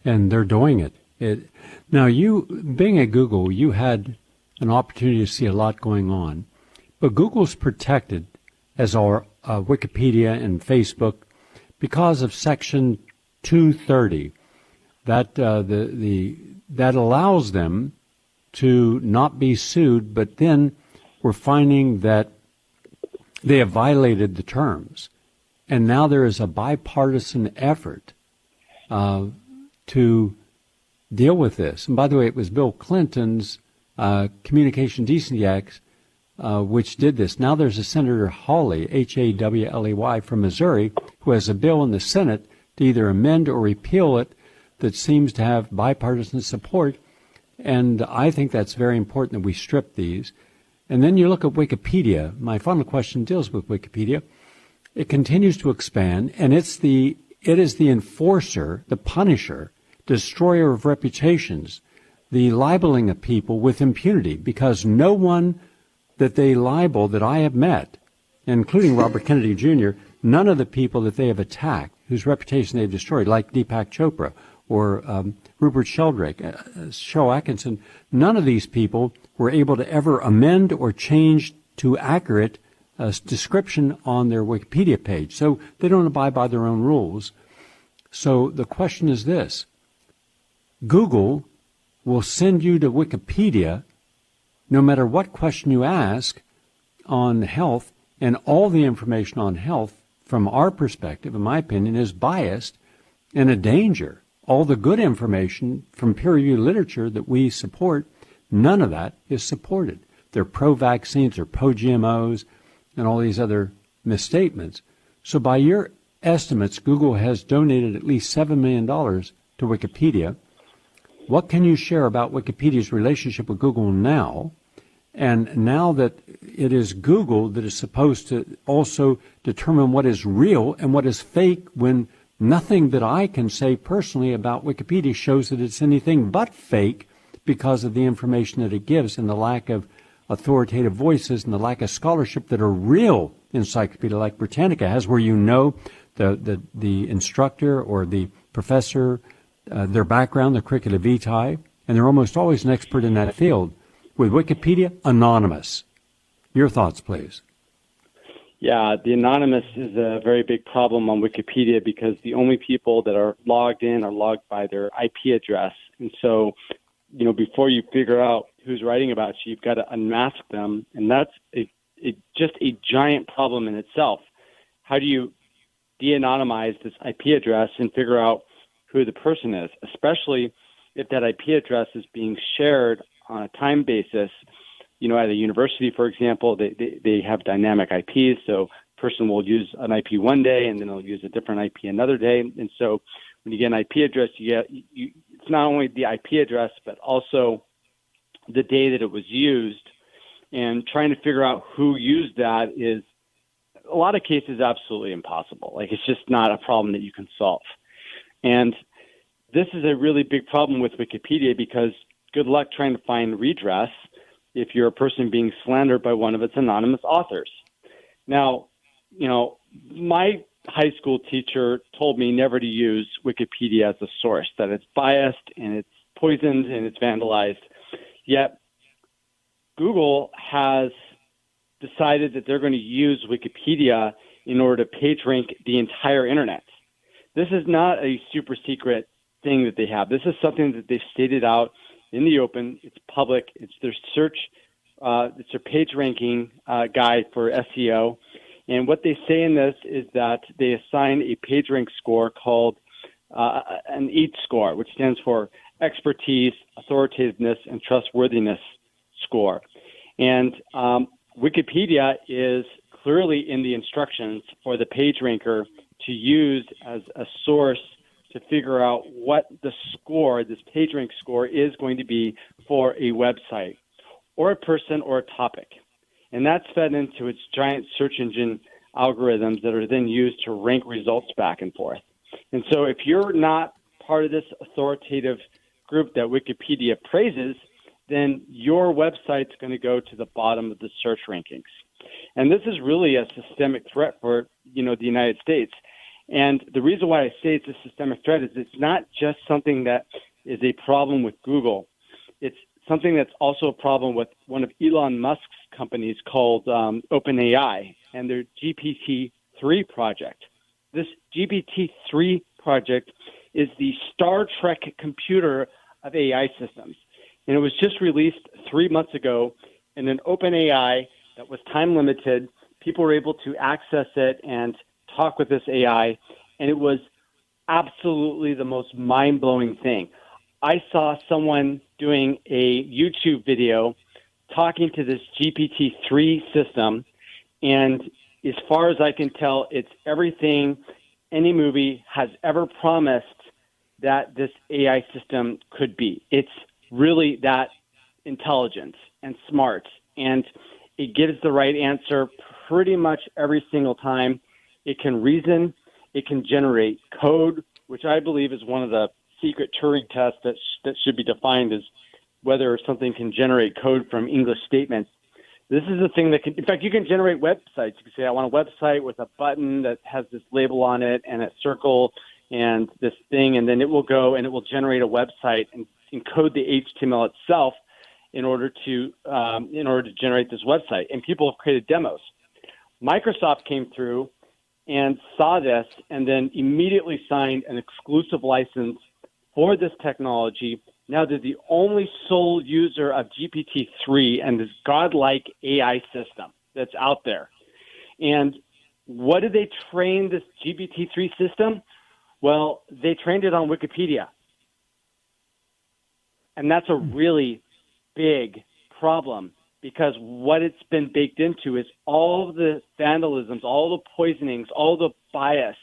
and they're doing it. Now, you, being at Google, you had an opportunity to see a lot going on, but Google's protected, as are Wikipedia and Facebook, because of Section 230. That that allows them to not be sued, but then we're finding that they have violated the terms. And now there is a bipartisan effort to deal with this. And by the way, it was Bill Clinton's Communication Decency Act which did this. Now there's a Senator Hawley, Hawley, from Missouri, who has a bill in the Senate to either amend or repeal it that seems to have bipartisan support. And I think that's very important that we strip these. And then you look at Wikipedia. My final question deals with Wikipedia. It continues to expand, and it is the enforcer, the punisher, destroyer of reputations, the libeling of people with impunity, because no one that they libel that I have met, including Robert Kennedy Jr., none of the people that they have attacked, whose reputation they've destroyed, like Deepak Chopra or Rupert Sheldrake, Shel Atkinson, none of these people were able to ever amend or change to accurate description on their Wikipedia page. So they don't abide by their own rules. So the question is this. Google will send you to Wikipedia no matter what question you ask on health, and all the information on health, from our perspective, in my opinion, is biased and a danger. All the good information from peer-reviewed literature that we support, none of that is supported. They're pro-vaccines, they're pro-GMOs, and all these other misstatements. So by your estimates, Google has donated at least $7 million to Wikipedia. What can you share about Wikipedia's relationship with Google now? And now that it is Google that is supposed to also determine what is real and what is fake, when nothing that I can say personally about Wikipedia shows that it's anything but fake because of the information that it gives and the lack of authoritative voices and the lack of scholarship that a real encyclopedia like Britannica has, where you know the instructor or the professor, their background, their curricula vitae, and they're almost always an expert in that field. With Wikipedia, anonymous. Your thoughts, please. Yeah, the anonymous is a very big problem on Wikipedia because the only people that are logged in are logged by their IP address. And so, before you figure out who's writing about you, you've got to unmask them. And that's just a giant problem in itself. How do you de-anonymize this IP address and figure out who the person is, especially if that IP address is being shared on a time basis? At a university, for example, they have dynamic IPs, so a person will use an IP one day and then they'll use a different IP another day. And so when you get an IP address, it's not only the IP address, but also the day that it was used. And trying to figure out who used that is, a lot of cases, absolutely impossible. Like, it's just not a problem that you can solve. And this is a really big problem with Wikipedia because good luck trying to find redress if you're a person being slandered by one of its anonymous authors. Now, my high school teacher told me never to use Wikipedia as a source, that it's biased and it's poisoned and it's vandalized. Yet Google has decided that they're going to use Wikipedia in order to page rank the entire internet. This is not a super secret thing that they have. This is something that they've stated out in the open. It's public. It's their search. It's their page ranking guide for SEO. And what they say in this is that they assign a page rank score called an EAT score, which stands for expertise, authoritativeness, and trustworthiness score. And Wikipedia is clearly in the instructions for the page ranker to use as a source to figure out what the score, this PageRank score, is going to be for a website or a person or a topic. And that's fed into its giant search engine algorithms that are then used to rank results back and forth. And so if you're not part of this authoritative group that Wikipedia praises, then your website's going to go to the bottom of the search rankings. And this is really a systemic threat for, the United States. And the reason why I say it's a systemic threat is it's not just something that is a problem with Google. It's something that's also a problem with one of Elon Musk's companies called OpenAI and their GPT-3 project. This GPT-3 project is the Star Trek computer of AI systems. And it was just released 3 months ago in an OpenAI that was time limited. People were able to access it and talk with this AI, and it was absolutely the most mind-blowing thing. I saw someone doing a YouTube video talking to this GPT-3 system, and as far as I can tell, it's everything any movie has ever promised that this AI system could be. It's really that intelligent and smart and it gives the right answer pretty much every single time. It can reason. It can generate code, which I believe is one of the secret Turing tests that should be defined as whether something can generate code from English statements. This is the thing that can, in fact, you can generate websites. You can say, I want a website with a button that has this label on it and a circle and this thing, and then it will go and it will generate a website and encode the HTML itself in order to generate this website. And people have created demos. Microsoft came through and saw this and then immediately signed an exclusive license for this technology. Now they're the only sole user of GPT-3 and this godlike AI system that's out there. And what did they train this GPT-3 system? Well, they trained it on Wikipedia. And that's a really big problem because what it's been baked into is all the vandalisms, all the poisonings, all the bias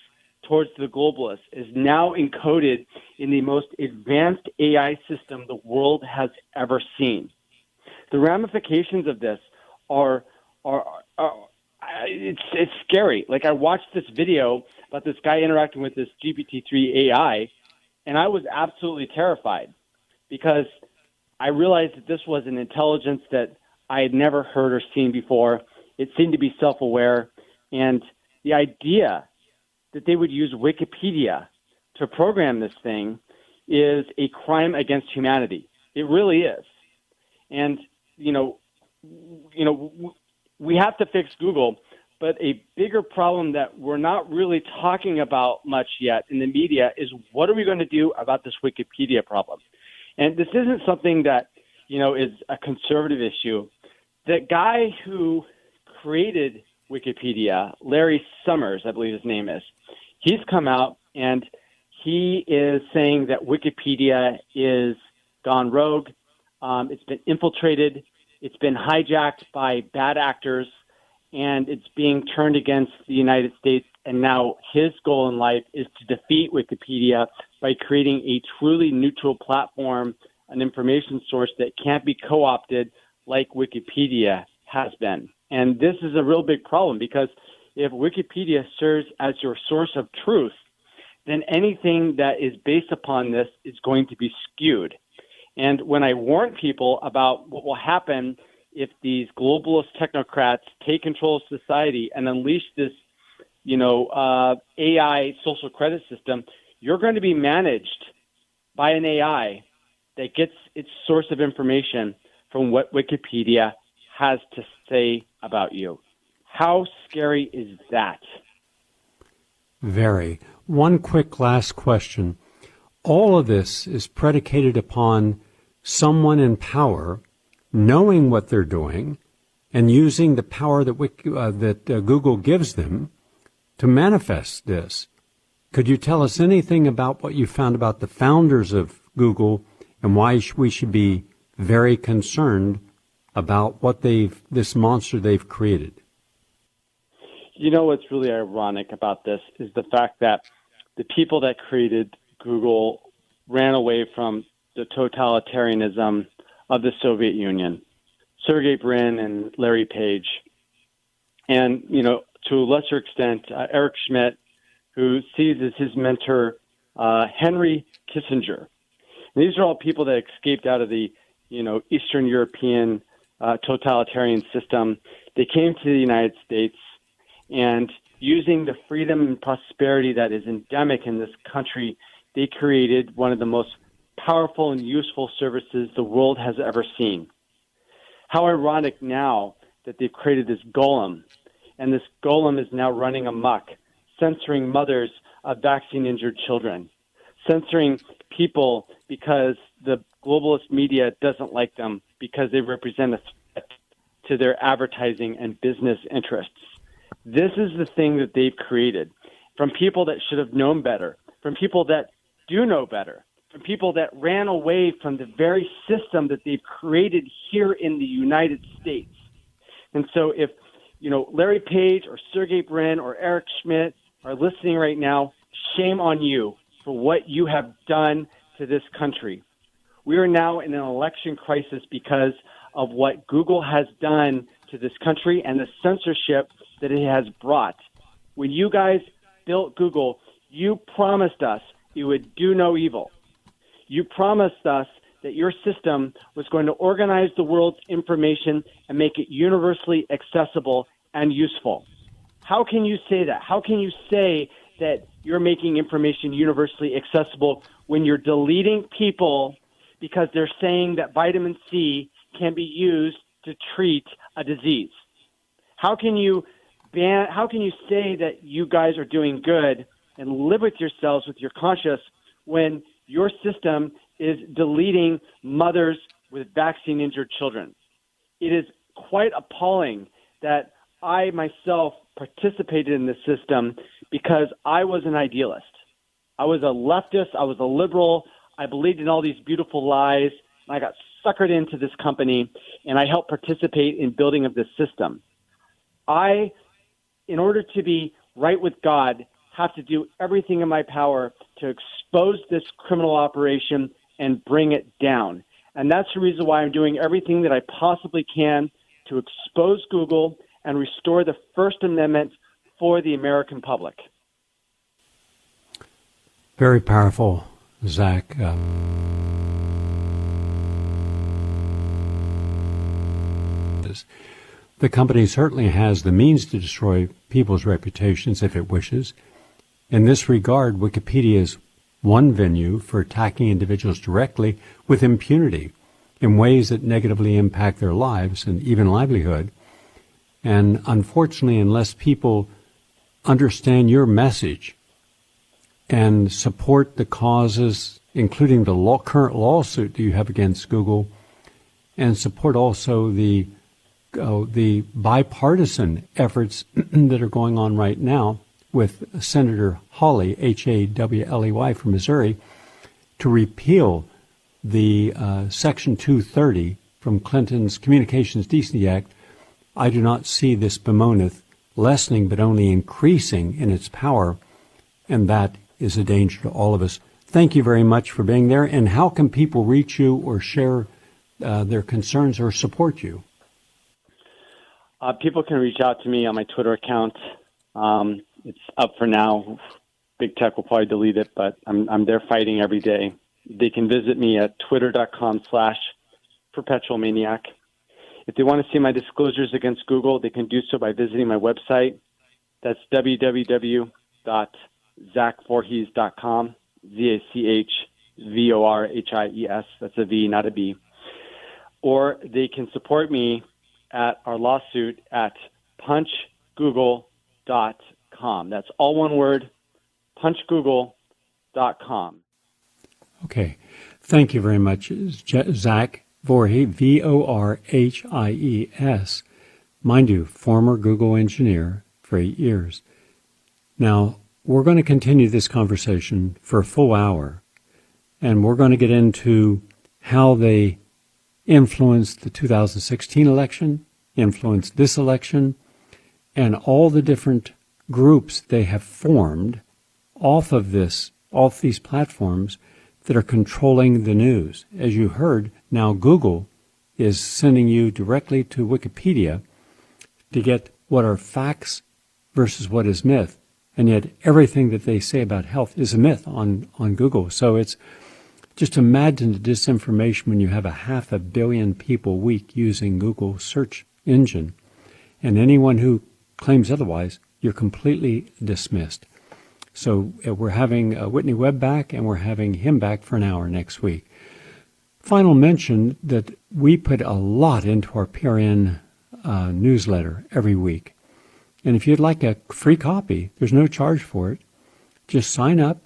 towards the globalists is now encoded in the most advanced AI system the world has ever seen. The ramifications of this are it's scary. Like I watched this video about this guy interacting with this GPT-3 AI, and I was absolutely terrified because I realized that this was an intelligence that I had never heard or seen before. It seemed to be self-aware, and the idea that they would use Wikipedia to program this thing is a crime against humanity. It really is. And, we have to fix Google, but a bigger problem that we're not really talking about much yet in the media is what are we going to do about this Wikipedia problem? And this isn't something that, is a conservative issue. The guy who created Wikipedia, Larry Summers, I believe his name is, he's come out and he is saying that Wikipedia is gone rogue. It's been infiltrated. It's been hijacked by bad actors, and it's being turned against the United States. And now his goal in life is to defeat Wikipedia by creating a truly neutral platform, an information source that can't be co-opted like Wikipedia has been. And this is a real big problem because if Wikipedia serves as your source of truth, then anything that is based upon this is going to be skewed. And when I warn people about what will happen if these globalist technocrats take control of society and unleash this, AI social credit system, you're going to be managed by an AI that gets its source of information from what Wikipedia has to say about you. How scary is that? Very. One quick last question. All of this is predicated upon someone in power knowing what they're doing and using the power that Google gives them to manifest this. Could you tell us anything about what you found about the founders of Google and why we should be very concerned about what this monster they've created? What's really ironic about this is the fact that the people that created Google ran away from the totalitarianism of the Soviet Union, Sergey Brin and Larry Page. And, to a lesser extent, Eric Schmidt, who sees as his mentor Henry Kissinger. And these are all people that escaped out of the, Eastern European totalitarian system. They came to the United States, and using the freedom and prosperity that is endemic in this country, they created one of the most powerful and useful services the world has ever seen. How ironic now that they've created this golem, and this golem is now running amok, censoring mothers of vaccine-injured children, censoring people because the globalist media doesn't like them because they represent a threat to their advertising and business interests. This is the thing that they've created from people that should have known better, from people that do know better, from people that ran away from the very system that they've created here in the United States. And so if, Larry Page or Sergey Brin or Eric Schmidt are listening right now, shame on you for what you have done to this country. We are now in an election crisis because of what Google has done to this country and the censorship that it has brought. When you guys built Google, you promised us you would do no evil. You promised us that your system was going to organize the world's information and make it universally accessible and useful. How can you say that? How can you say that you're making information universally accessible when you're deleting people because they're saying that vitamin C can be used to treat a disease? How can you say that you guys are doing good and live with yourselves, with your conscience, when your system is deleting mothers with vaccine-injured children? It is quite appalling that I myself participated in this system because I was an idealist. I was a leftist. I was a liberal. I believed in all these beautiful lies. And I got suckered into this company, and I helped participate in building of this system. In order to be right with God, have to do everything in my power to expose this criminal operation and bring it down. And that's the reason why I'm doing everything that I possibly can to expose Google and restore the First Amendment for the American public. Very powerful, Zach. The company certainly has the means to destroy people's reputations if it wishes. In this regard, Wikipedia is one venue for attacking individuals directly with impunity in ways that negatively impact their lives and even livelihood. And unfortunately, unless people understand your message and support the causes, including the current lawsuit that you have against Google, and support also the bipartisan efforts that are going on right now with Senator Hawley, Hawley from Missouri, to repeal the Section 230 from Clinton's Communications Decency Act, I do not see this bemoaneth lessening but only increasing in its power, and that is a danger to all of us. Thank you very much for being there. And how can people reach you or share their concerns or support you? People can reach out to me on my Twitter account. It's up for now. Big Tech will probably delete it, but I'm there fighting every day. They can visit me at twitter.com/perpetualmaniac. If they want to see my disclosures against Google, they can do so by visiting my website. That's www.zachvorhies.com, ZACHVORHIES. That's a V, not a B. Or they can support me at our lawsuit at punchgoogle.com. That's all one word, punchgoogle.com. Okay. Thank you very much, Zach Vorhies, VORHIES. Mind you, former Google engineer for 8 years. Now, we're going to continue this conversation for a full hour, and we're going to get into how they influenced the 2016 election, influenced this election, and all the different groups they have formed off of these platforms that are controlling the news. As you heard, now Google is sending you directly to Wikipedia to get what are facts versus what is myth. And yet everything that they say about health is a myth on Google. So it's just imagine the disinformation when you have 500 million people a week using Google search engine. And anyone who claims otherwise, you're completely dismissed. So we're having Whitney Webb back, and we're having him back for an hour next week. Final mention that we put a lot into our PRN newsletter every week. And if you'd like a free copy, there's no charge for it. Just sign up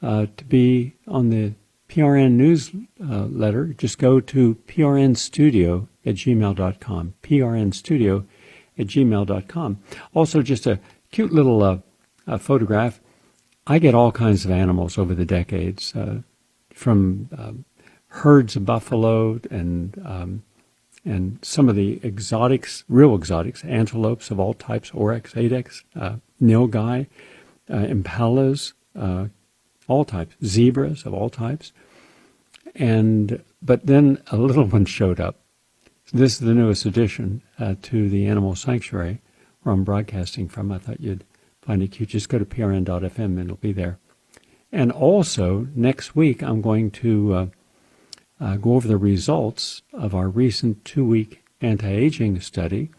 to be on the PRN newsletter. Just go to prnstudio@gmail.com, prnstudio@gmail.com. Also, just a cute little photograph. I get all kinds of animals over the decades, from herds of buffalo and some of the exotics, real exotics, antelopes of all types, oryx, adex, nilgai, impalas, all types, zebras of all types. But then a little one showed up. This is the newest addition to the Animal Sanctuary, where I'm broadcasting from. I thought you'd find it cute. Just go to prn.fm and it'll be there. And also, next week, I'm going to go over the results of our recent 2-week anti-aging study.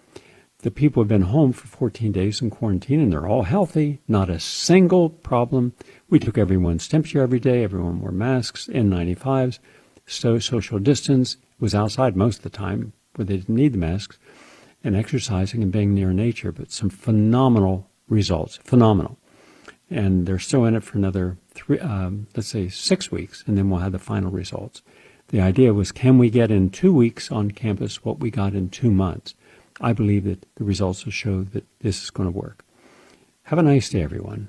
The people have been home for 14 days in quarantine, and they're all healthy, not a single problem. We took everyone's temperature every day. Everyone wore masks, N95s, so social distance. It was outside most of the time where they didn't need the masks, and exercising and being near nature. But some phenomenal results, phenomenal. And they're still in it for another 6 weeks, and then we'll have the final results. The idea was, can we get in 2 weeks on campus what we got in 2 months? I believe that the results will show that this is going to work. Have a nice day, everyone.